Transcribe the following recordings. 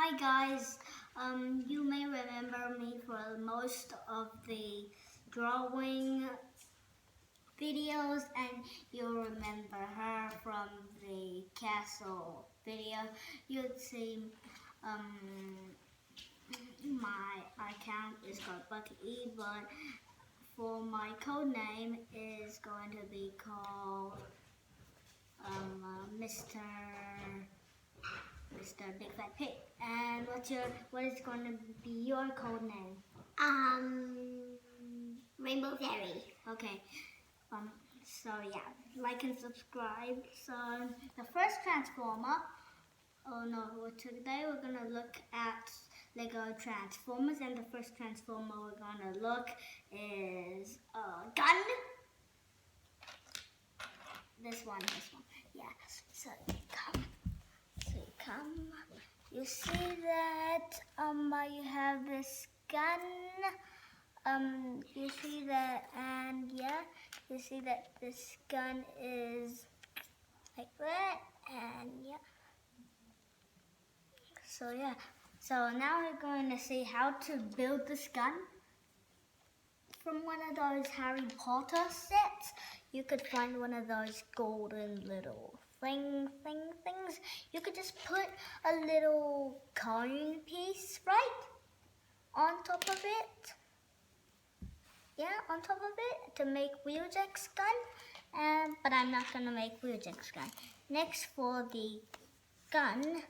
Hi guys, you may remember me for most of the drawing videos, and you'll remember her from the castle video. You'd see my account is called Bucky E, but for my code name is going to be called Mr. Big Fat Pig. And what is going to be your code name? Rainbow Fairy. Okay. So yeah, like and subscribe. So the first transformer. Oh no! Today we're gonna look at Lego Transformers, and the first transformer we're gonna look is a gun. This one. Yeah. So come. You see that you have this gun. You see that, and yeah, you see that this gun is like that, and yeah. So yeah, so now we're going to see how to build this gun from one of those Harry Potter sets. You could find one of those golden little things. You could just put a little cone piece right on top of it. Yeah, on top of it to make Wheeljack's gun. But I'm not going to make Wheeljack's gun. Next, for the gun,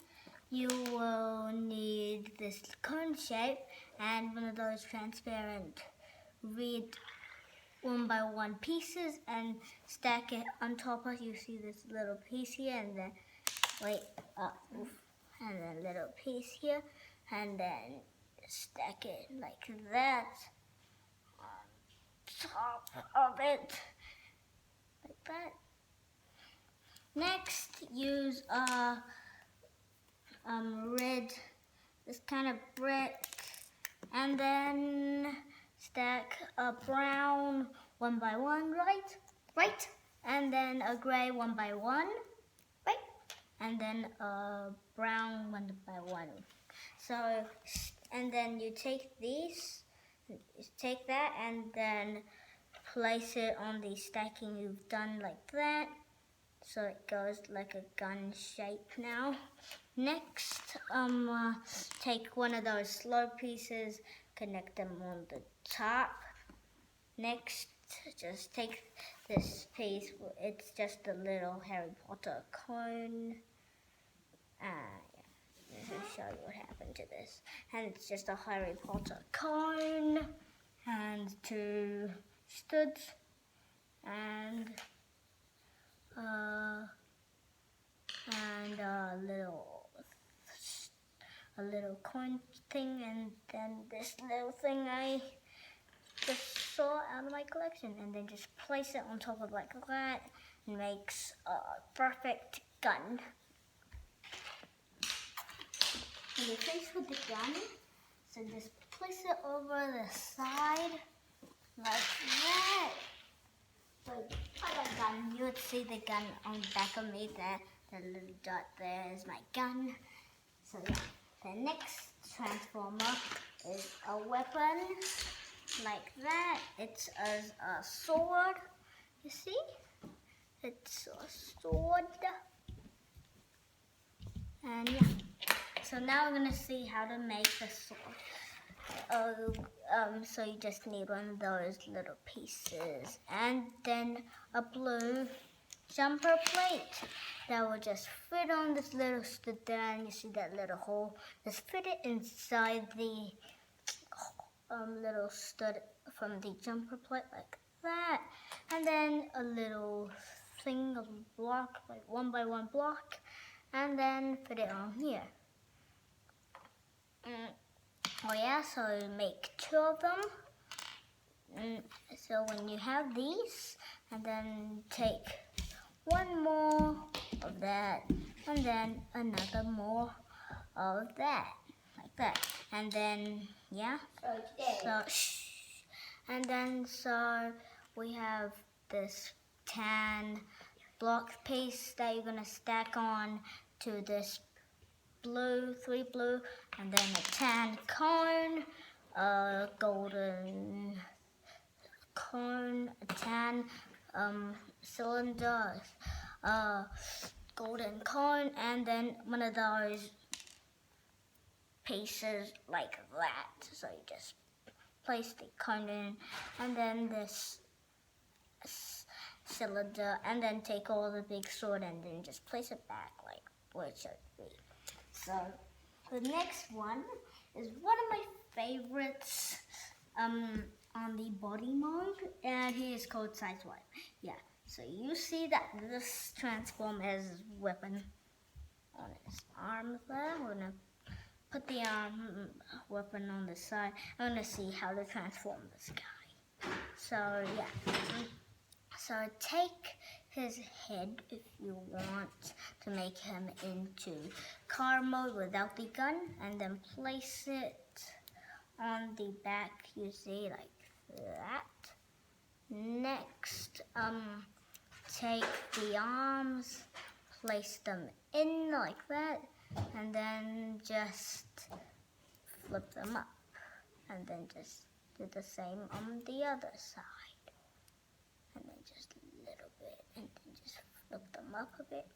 you will need this cone shape and one of those transparent red one by one pieces and stack it on top of. You see this little piece here, and then and then little piece here, and then stack it like that on top of it, like that. Next, use red, this kind of brick, and then stack a brown one by one, right, and then a gray one by one, right, and then a brown one by one. So, and then you take that, and then place it on the stacking you've done like that. So it goes like a gun shape now. Next, take one of those slow pieces, connect them on the top. Next, just take this piece. It's just a little Harry Potter cone. Let me show you what happened to this. And it's just a Harry Potter cone and two studs and a little coin thing, and then this little thing I just saw out of my collection, and then just place it on top of like that, and makes a perfect gun. And you finish with the gun, so just place it over the side like that. So for the gun, you would see the gun on the back of me there. The little dot there is my gun. So yeah, the next transformer is a weapon like that. It's as a sword. You see? It's a sword. And yeah. So now we're gonna see how to make the sword. So you just need one of those little pieces, and then a blue jumper plate that will just fit on this little stud there, and you see that little hole. Just fit it inside the little stud from the jumper plate like that, and then a little thing of block, like one by one block, and then fit it on here. Oh yeah, so make two of them. So when you have these, and then take one more of that, and then another more of that, like that. And then, yeah, so we have this tan block piece that you're gonna stack on to this blue, 3 blue, and then a tan cone, a golden cone, a tan cylinder, golden cone, and then one of those pieces like that. So you just place the cone in, and then this cylinder, and then take all the big sword and then just place it back like where it should be. So the next one is one of my favorites on the body mode, and he is called Sideswipe. Yeah, so you see that this transform as weapon on his arm there. We're gonna put the weapon on the side. I'm gonna see how to transform this guy. So yeah. So take his head if you want to make him into car mode without the gun, and then place it on the back, you see, like that. Next, take the arms, place them in like that, and then just flip them up, and then just do the same on the other side. And then just a little bit, and then just flip them up a bit.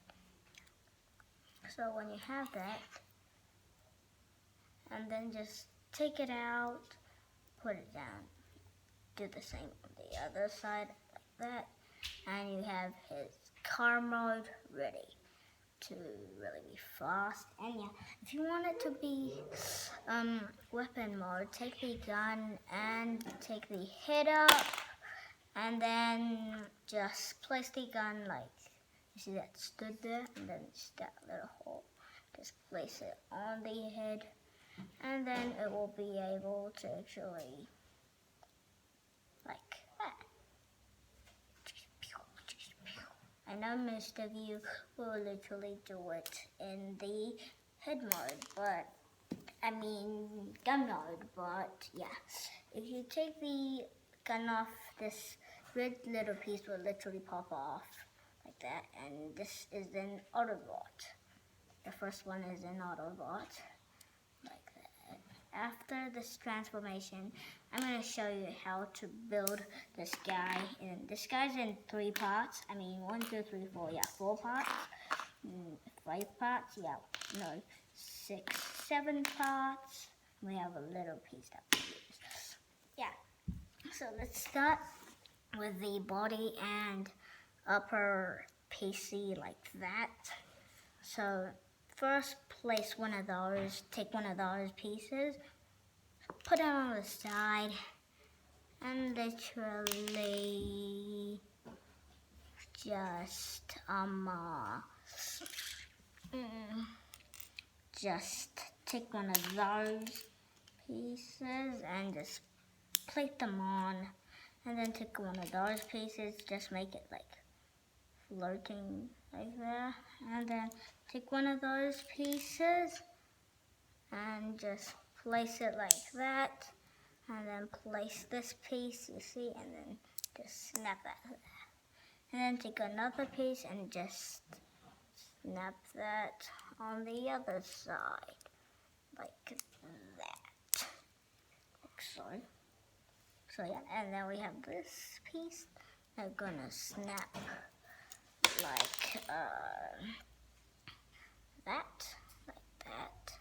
So when you have that, and then just take it out, put it down, do the same on the other side like that, and you have his car mode ready to really be fast. And yeah, if you want it to be weapon mode, take the gun and take the head up, and then just place the gun like, you see that stood there, and then it's that little hole. Just place it on the head, and then it will be able to actually, like that. I know most of you will literally do it in the head mode, but, I mean gun mode, but yeah. If you take the gun off, this red little piece will literally pop off like that, and this is an Autobot. The first one is an Autobot, like that. After this transformation, I'm going to show you how to build this guy. And this guy's in 3 parts. I mean 1, 2, 3, 4, yeah, 4 parts. 5 parts, yeah, no, 6, 7 parts. We have a little piece that we use. Yeah, so let's start with the body and upper PC like that. So first place one of those, take one of those pieces, put it on the side, and literally just take one of those pieces and just place them on, and then take one of those pieces, just make it like floating like that, and then take one of those pieces and just place it like that, and then place this piece, you see, and then just snap that, and then take another piece and just snap that on the other side like that, like so. So yeah, and then we have this piece. I'm gonna snap like that, like that.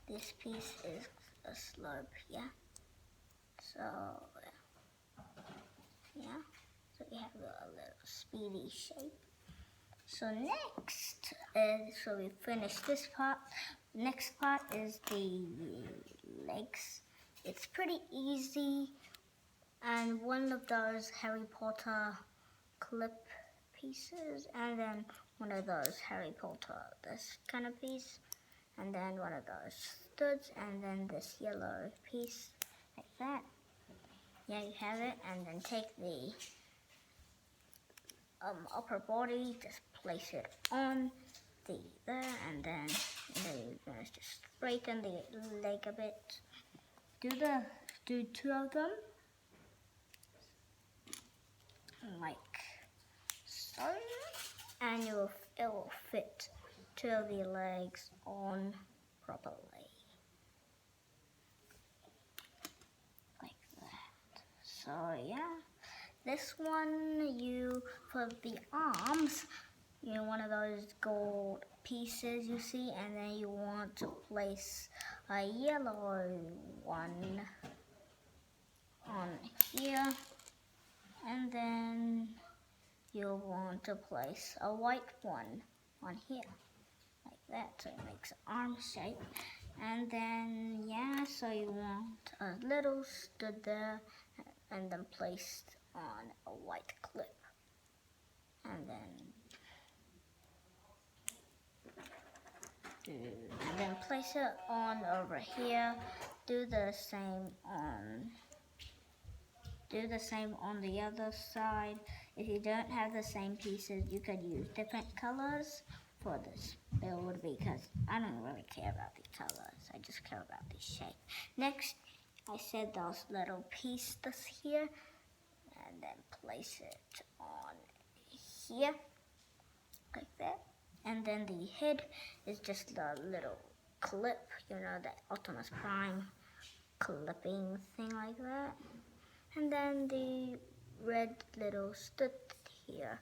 This piece is a slope, yeah. So yeah, so we have a little speedy shape. So next, so we finished this part. Next part is the legs. It's pretty easy, and one of those Harry Potter clip pieces, and then one of those Harry Potter this kind of piece, and then one of those studs, and then this yellow piece like that. Yeah, you have it, and then take the upper body, just place it on there, and then you're gonna just straighten the leg a bit. Do 2 of them like so, and it will fit two of the legs on properly. Like that. So yeah, this one for the arms, one of those gold pieces you see, and then you want to place a yellow one on here, and then you'll want to place a white one on here, like that, so it makes an arm shape. And then, yeah, so you want a little stud there, and then placed on a white clip. And then place it on over here. Do the same on the other side. If you don't have the same pieces, you could use different colors for this build, because I don't really care about the colors. I just care about the shape. Next, I said those little pieces here, and then place it on here, like that. And then the head is just a little clip, the Optimus Prime clipping thing like that. And then the red little stud here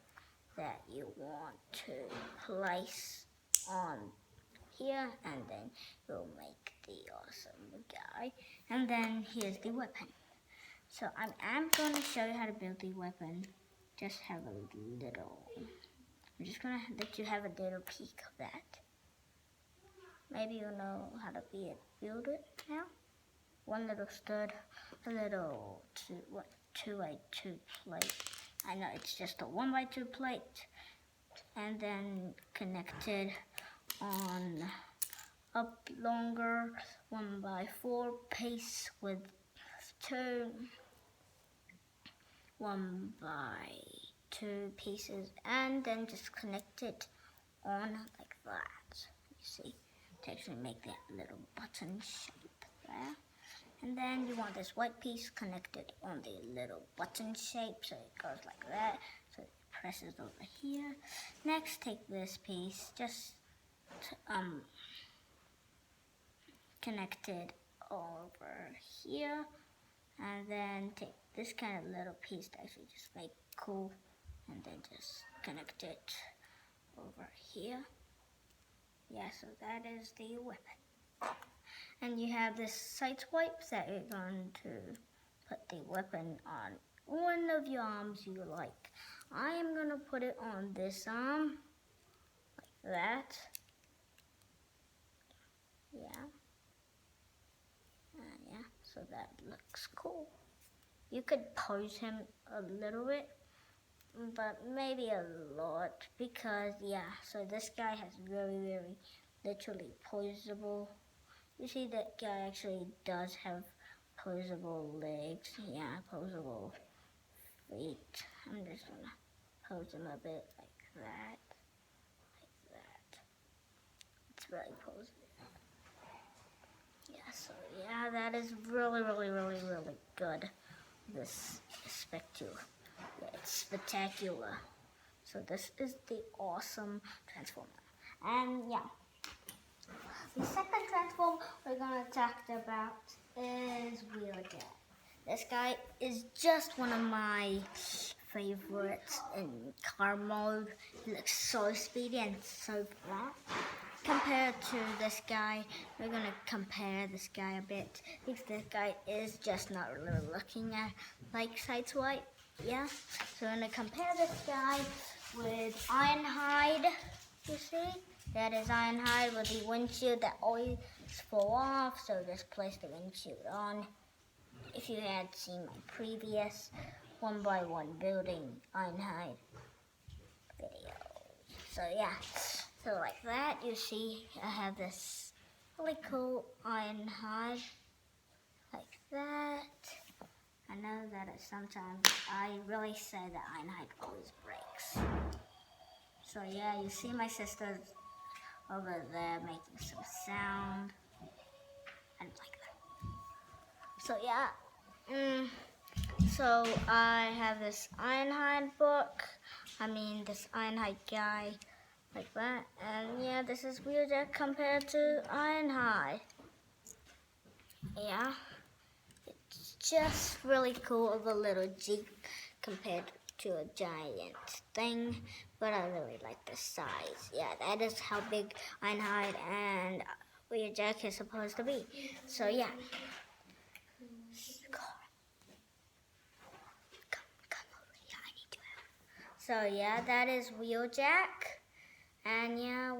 that you want to place on here, and then you'll make the awesome guy. And then here's the weapon. So I'm going to show you how to build the weapon. Just have a little, I'm just going to let you have a little peek of that. Maybe you know how to build it now. One little stud, a little 2x2 plate. I know it's just a 1x2 plate, and then connected on up longer 1x4 piece with 1x2 pieces, and then just connect it on like that. You see, to actually make that little button shape there. And then you want this white piece connected on the little button shape, so it goes like that, so it presses over here. Next, take this piece, just connected over here, and then take this kind of little piece to actually just make cool, and then just connect it over here. Yeah, so that is the weapon. And you have this sight swipe that you're going to put the weapon on one of your arms you like. I am going to put it on this arm, like that. Yeah. Yeah, so that looks cool. You could pose him a little bit, but maybe a lot, because, yeah, so this guy has very, very literally poseable. You see that guy actually does have posable legs. Yeah, posable feet. I'm just gonna pose him a bit like that. Like that. It's very posable. Yeah, so yeah, that is really, really, really, really good. This is spectacular. Yeah, it's spectacular. So this is the awesome Transformer. And yeah. The second Transform we're going to talk about is Wheeljack. This guy is just one of my favorites in car mode. He looks so speedy and so flat. Compared to this guy, we're going to compare this guy a bit, because this guy is just not really looking at like Sideswipe. Yeah, so we're going to compare this guy with Ironhide, you see? That is Ironhide with the windshield that always fall off, so just place the windshield on. If you had seen my previous 1x1 building Ironhide video. So yeah, so like that, you see I have this really cool Ironhide, like that. I know that sometimes I really say that Ironhide always breaks. So yeah, you see my sisters over there making some sound. I like that. So yeah, so I have this Ironhide book. This Ironhide guy like that. And yeah, this is Wheeljack compared to Ironhide. Yeah, it's just really cool of a little Jeep compared to a giant thing, but I really like the size. Yeah, that is how big Ironhide and Wheeljack is supposed to be. So yeah. Come over here, I need to help. So yeah, that is Wheeljack. And yeah,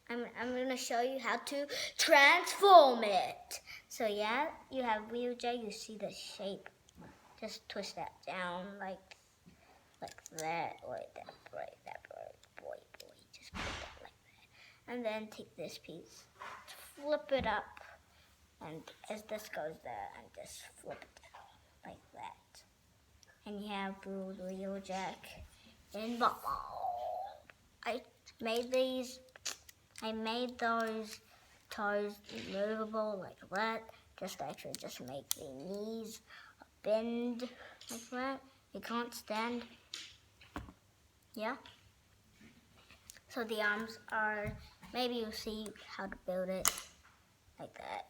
I'm gonna show you how to transform it. So yeah, you have Wheeljack, you see the shape. Just twist that down like that, like that, boy, just put that like that. And then take this piece, flip it up, and as this goes there, and just flip it down like that. And you have Wheeljack in bubble. I made those toes movable like that. Just make the knees bend like that. You can't stand. Yeah. So the arms are, maybe you'll see how to build it like that.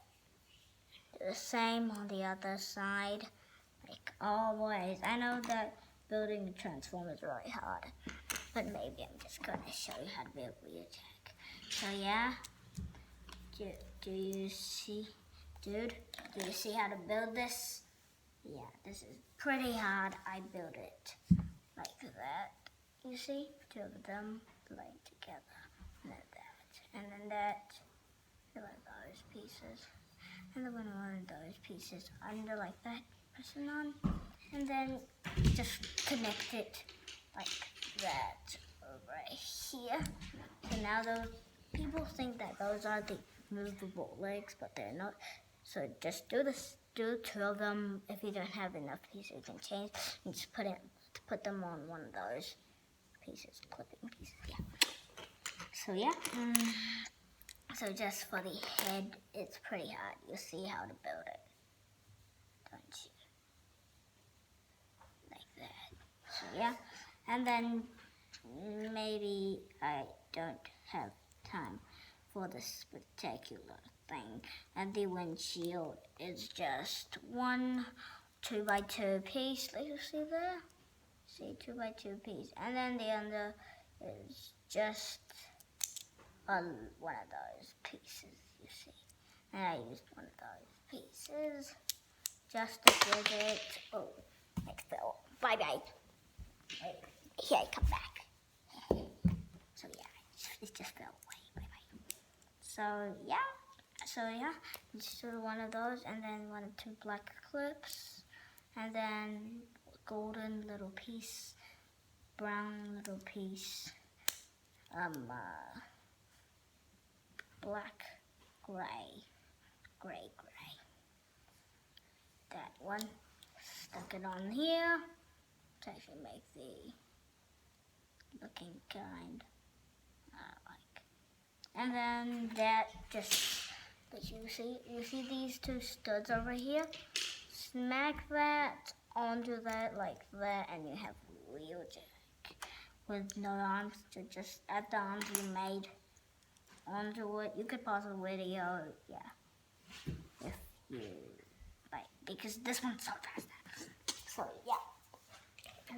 Do the same on the other side, like always. I know that building the transform is really hard, but maybe I'm just gonna show you how to build Wheeljack. So yeah, do you see, dude? Do you see how to build this? Yeah, this is pretty hard. I built it like that. You see, two of them laying together, and then that, like those pieces, and then one of those pieces under like that, pressing on, and then just connect it like that over here. So now those people think that those are the movable legs, but they're not. So just do two of them. If you don't have enough pieces, you can change and just put them on one of those pieces, clipping pieces. Yeah. So yeah. So just for the head, it's pretty hard. You see how to build it, don't you? Like that. So yeah. And then maybe I don't have time for the spectacular thing. And the windshield is just 1 2x2 piece. Like you see there? See, 2x2 piece. And then the under is just one of those pieces, you see. And I used one of those pieces just to give it, oh, it fell. Bye-bye. Wait, here, come back. So yeah, it just fell away. Bye-bye. So yeah, just do one of those, and then 1 or 2 black clips, and then golden little piece, brown little piece, black, gray. That one, stuck it on here to actually make the looking kind like. And then that just, you see these 2 studs over here? Smack that onto that like that, and you have Wheeljack with no arms. To just add the arms you made onto it. You could pause the video, yeah, if you like, because this one's so fast. So yeah,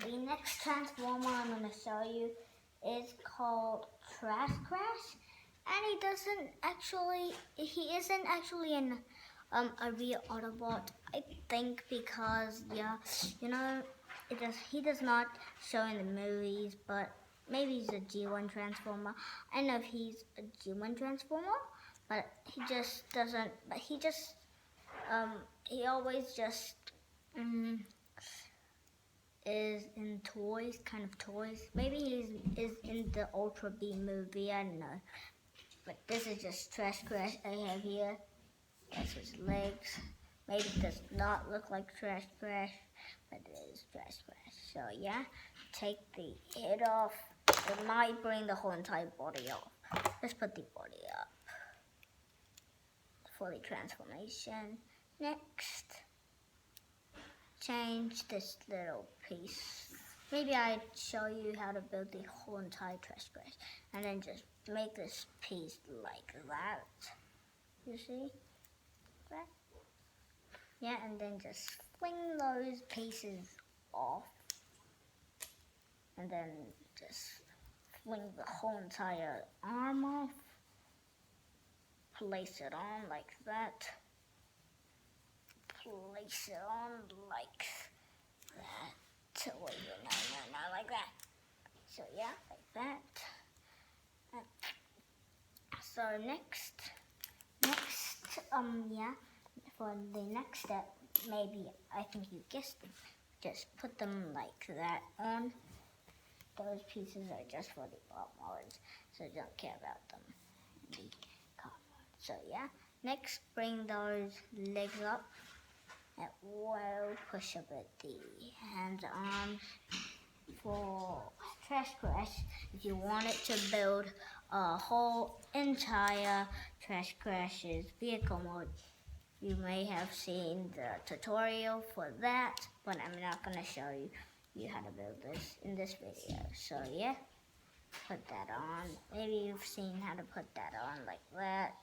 the next transformer I'm gonna show you is called Trash Crash, and he isn't actually in a real Autobot, I think, because yeah, you know, he does not show in the movies, but maybe he's a G1 Transformer. I don't know if he's a G1 Transformer, but he just doesn't, but he always just is in toys, kind of toys. Maybe he is in the Ultra B movie, I don't know. But this is just Trash Crash I have here. That's his legs. Maybe it does not look like Trash Crash, but it is Trash Crash. So yeah, take the head off. It might bring the whole entire body off. Let's put the body up for the transformation. Next, change this little piece maybe I'd show you how to build the whole entire trash crash, and then just make this piece like that. You see that? Yeah, and then just fling those pieces off, and then just fling the whole entire arm off. Place it on like that. Place it on like that. Wait, no, like that. So yeah, like that. So next, yeah, for the next step, maybe, I think you guessed it, just put them like that on. Those pieces are just for the bottom ones, so don't care about them in the cardboard. So yeah, next bring those legs up and we'll push up at the hands, arms. For Trash Crash, if you wanted to build a whole entire Trash Crash's vehicle mode, you may have seen the tutorial for that, but I'm not going to show you how to build this in this video. So yeah, put that on. Maybe you've seen how to put that on like that.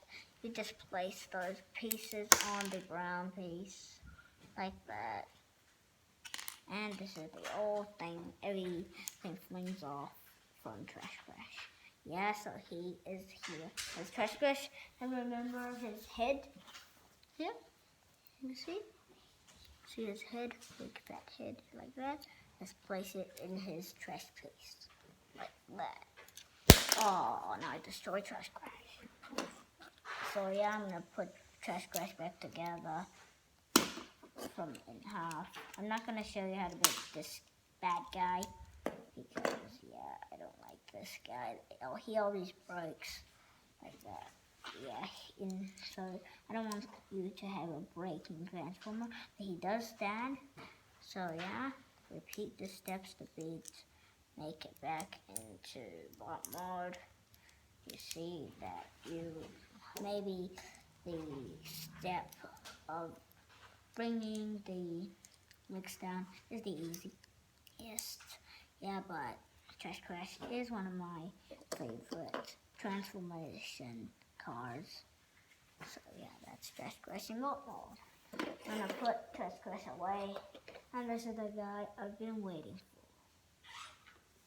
You just place those pieces on the ground piece like that. And this is the old thing, everything flings off from Trash Crash. Yeah, so he is here as Trash Crash. And remember his head here? You see? See his head? Big fat head like that. Let's place it in his trash case. Like that. Oh, now I destroyed Trash Crash. So yeah, I'm gonna put Trash Crash back together from in half. I'm not going to show you how to build this bad guy because, yeah, I don't like this guy. Oh, he always breaks like that. Yeah, so I don't want you to have a breaking transformer, but he does stand. So yeah, repeat the steps to make it back into bot mode. You see that maybe the step of bringing the legs down is the easiest. Yeah, but Trash Crash is one of my favorite transformation cars. So yeah, that's Trash Crash in mode. I'm gonna put Trash Crash away, and this is the guy I've been waiting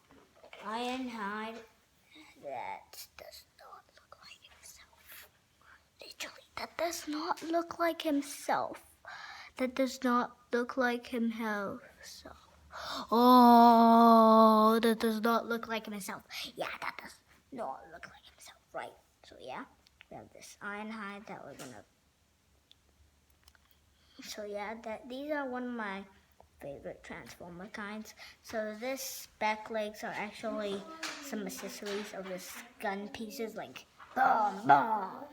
for. Ironhide, that does not look like himself. Literally, that does not look like himself. That does not look like himself. Oh, that does not look like himself. Yeah, that does not look like himself. Right. So yeah, we have this Ironhide that we're gonna. So yeah, these are one of my favorite Transformer kinds. So this back legs are actually some accessories of this gun pieces, like boom, boom.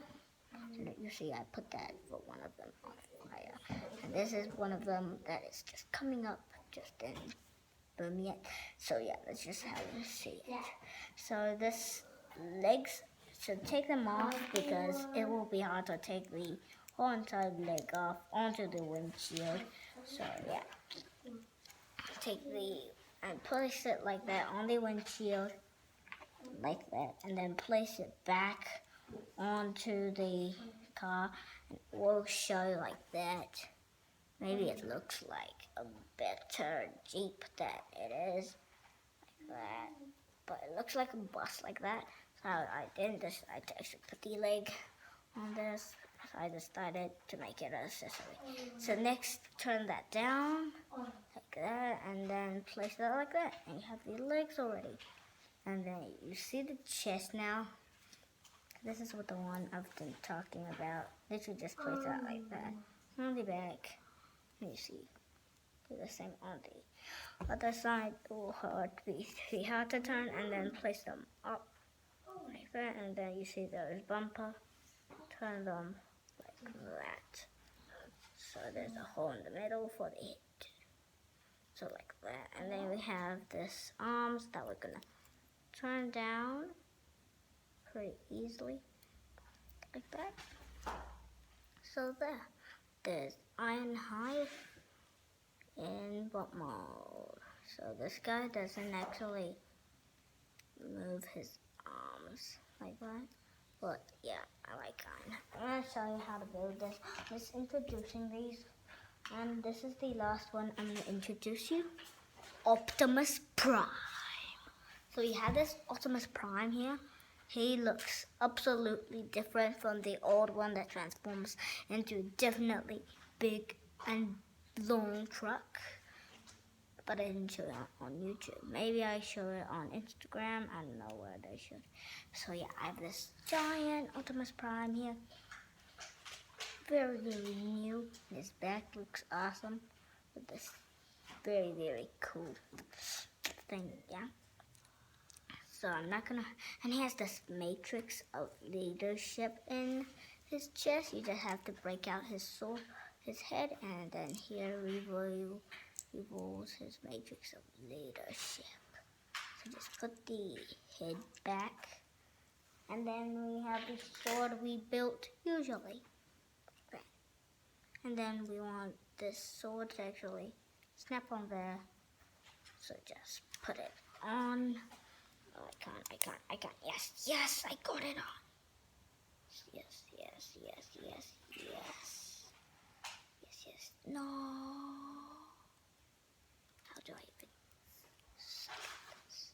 So you see, I put that for one of them on fire. And this is one of them that is just coming up, just didn't boom yet. So yeah, that's just how you see it. So this legs, so take them off because it will be hard to take the whole entire leg off onto the windshield. So yeah, and place it like that on the windshield, like that, and then place it back onto the car, and we'll show like that. Maybe it looks like a better Jeep than it is, like that, but it looks like a bus like that. So I didn't decide to actually put the leg on this, so I decided to make it an accessory. So next, turn that down like that, and then place it like that, and you have the legs already. And then you see the chest now. This is what the one I've been talking about. Literally just place it like that on the back. And you see, do the same on the other side. It will be hard to turn, and then place them up like that. And then you see there's bumper. Turn them like that. So there's a hole in the middle for the hit. So like that. And then we have this arms that we're gonna turn down pretty easily, like that. So there's Ironhide in bot mode. So this guy doesn't actually move his arms like that. But yeah, I like kind. I'm gonna show you how to build this. I'm just introducing these. And this is the last one I'm gonna introduce you. Optimus Prime. So we have this Optimus Prime here. He looks absolutely different from the old one that transforms into a definitely big and long truck. But I didn't show it on YouTube. Maybe I show it on Instagram. I don't know where they should. So yeah, I have this giant Optimus Prime here. Very, very new. His back looks awesome with this very, very cool thing, yeah. So I'm not gonna, and he has this matrix of leadership in his chest. You just have to break out his soul, his head, and then here revolves his matrix of leadership. So just put the head back, and then we have the sword we built usually. Okay. And then we want this sword to actually snap on there. So just put it on. Oh, I can't. Yes, I got it on. Yes. No. How do I even suck at this?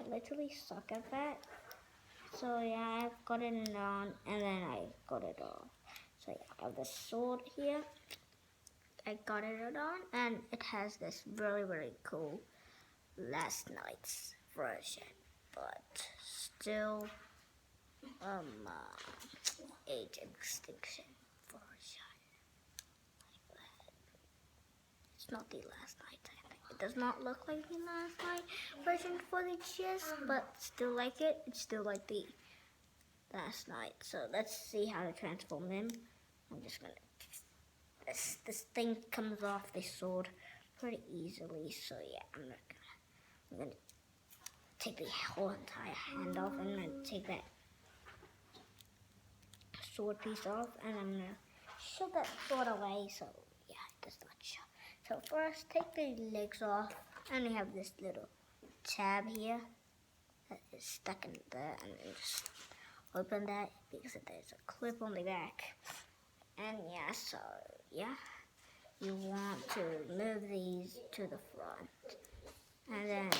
I literally suck at that. So yeah, I've got it on, and then I got it off. So yeah, I have the sword here. I got it on, and it has this very, very cool last night's version, but still age extinction version. Like that. It's not the last night, I think. It does not look like the last night version for the chest, but still like it. It's still like the last night. So let's see how to transform him. I'm just gonna, this thing comes off the sword pretty easily. So yeah, I'm gonna take the whole entire hand off, and then take that sword piece off, and I'm gonna shove that sword away. So yeah, it does not show. So first, take the legs off, and we have this little tab here that is stuck in there, and then just open that because there's a clip on the back. And yeah, so yeah, you want to move these to the front, and then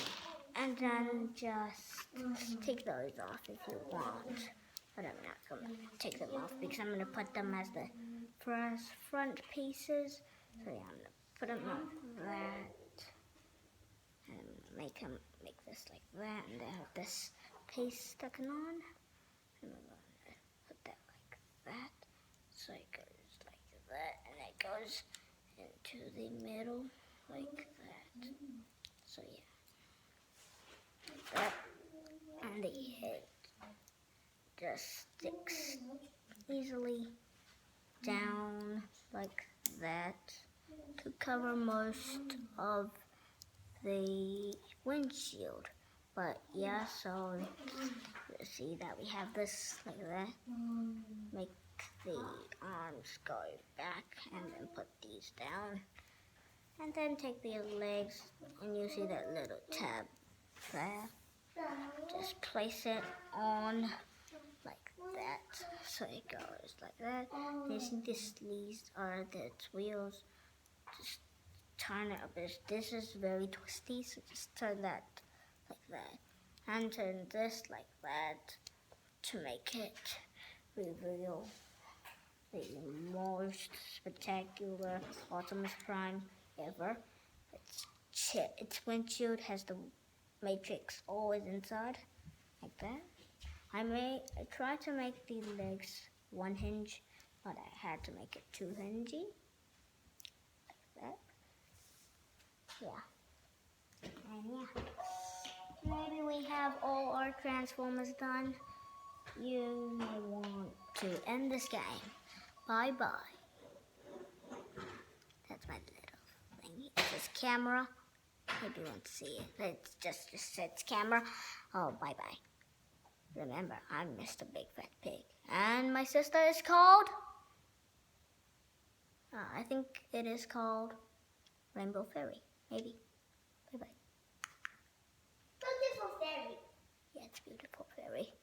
just take those off if you want. But I'm not going to take them off because I'm going to put them as the first front pieces. So yeah, I'm going to put them like that, and make this like that, and then have this piece stuck on. And I'm going to put that like that, so it goes like that, and it goes into the middle like that. So yeah. That, and the head just sticks easily down like that to cover most of the windshield. But yeah, so you see that we have this like that. Make the arms go back, and then put these down, and then take the legs, and you see that little tab there. Just place it on like that, so it goes like that. These are the wheels. Just turn it up. This is very twisty, so just turn that like that, and turn this like that to make it reveal the most spectacular Optimus Prime ever. Its windshield has the matrix always inside, like that. I tried to make the legs one hinge, but I had to make it two hingey, like that. Yeah. And yeah. Maybe we have all our Transformers done. You may want to end this game. Bye-bye. That's my little thing. It's this camera. Hope you won't see it. It's just its camera. Oh, bye-bye. Remember, I'm Mr. Big Fat Pig. And my sister is called? I think it is called Rainbow Fairy. Maybe. Bye bye. Beautiful fairy. Yeah, it's beautiful fairy.